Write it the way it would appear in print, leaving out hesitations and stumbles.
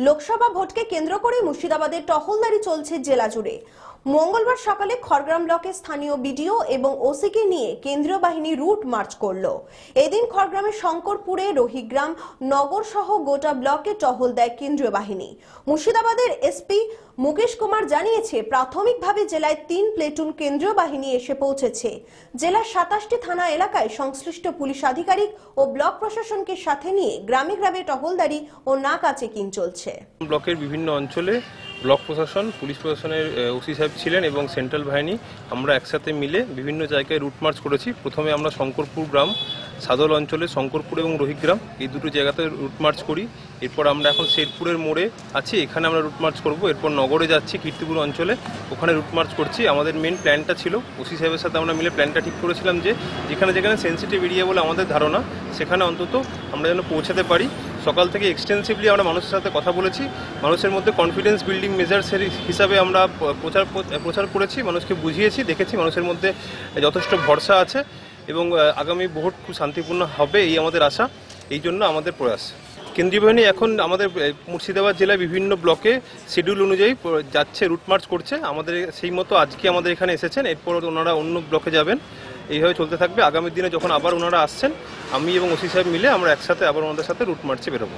লোকসভা ভোটকে কেন্দ্র করে মুর্শিদাবাদের টহলদারি চলছে জেলা জুড়ে। মঙ্গলবার সকালে খড়গ্রাম ব্লকের স্থানীয় বিডিও এবং ওসিকে নিয়ে কেন্দ্রীয় বাহিনী রুট মার্চ করলো। এদিন খড়গ্রামের শঙ্করপুরে, রহিগ্রাম, নগর সহ গোটা ব্লকে টহল দেয় কেন্দ্রীয় বাহিনী। মুর্শিদাবাদের এসপি মুকেশ কুমার জানিয়েছে, প্রাথমিকভাবে জেলায় 3 প্লেটুন কেন্দ্রীয় বাহিনী এসে পৌঁছেছে। জেলার 27টি থানা এলাকায় সংশ্লিষ্ট পুলিশ আধিকারিক ও ব্লক প্রশাসনকে সাথে নিয়ে গ্রামে গ্রামে টহলদারি ও নাকা চেকিং চলছে। ব্লকের বিভিন্ন অঞ্চলে ব্লক প্রশাসন, পুলিশ প্রশাসনের ওসি সাহেব ছিলেন এবং সেন্ট্রাল বাহিনী আমরা একসাথে মিলে বিভিন্ন জায়গায় রুট মার্চ করেছি। প্রথমে আমরা শঙ্করপুর গ্রাম, সাদল অঞ্চলে শঙ্করপুর এবং রহিগ্রাম এই দুটো জায়গাতে রুট মার্চ করি। এরপর আমরা এখন শেরপুরের মোড়ে আছি, এখানে আমরা রুট মার্চ করব। এরপর নগরে যাচ্ছি, কীর্তিপুর অঞ্চলে, ওখানে রুট মার্চ করছি। আমাদের মেন প্ল্যানটা ছিল, ওসি সাহেবের সাথে আমরা মিলে প্ল্যানটা ঠিক করেছিলাম যে যেখানে যেখানে সেন্সিটিভ এরিয়া বলে আমাদের ধারণা, সেখানে অন্তত আমরা যেন পৌঁছাতে পারি। সকাল থেকে এক্সটেন্সিভলি আমরা মানুষের সাথে কথা বলেছি, মানুষের মধ্যে কনফিডেন্স বিল্ডিং মেজার্সের হিসাবে আমরা প্রচার করেছি, মানুষকে বুঝিয়েছি, দেখেছি মানুষের মধ্যে যথেষ্ট ভরসা আছে এবং আগামী ভোট খুব শান্তিপূর্ণ হবে এই আমাদের আশা। এই জন্য আমাদের প্রয়াস। কেন্দ্রীয় বাহিনী এখন আমাদের মুর্শিদাবাদ জেলায় বিভিন্ন ব্লকে শিডিউল অনুযায়ী যাচ্ছে, রুট মার্চ করছে। আমাদের সেই মতো আজকে আমাদের এখানে এসেছেন, এরপর ওনারা অন্য ব্লকে যাবেন। এইভাবে চলতে থাকবে। আগামী দিনে যখন আবার ওনারা আসছেন, আমি এবং ওসি সাহেব মিলে আমরা একসাথে আবার ওনাদের সাথে রুট মার্চে বেরোবো।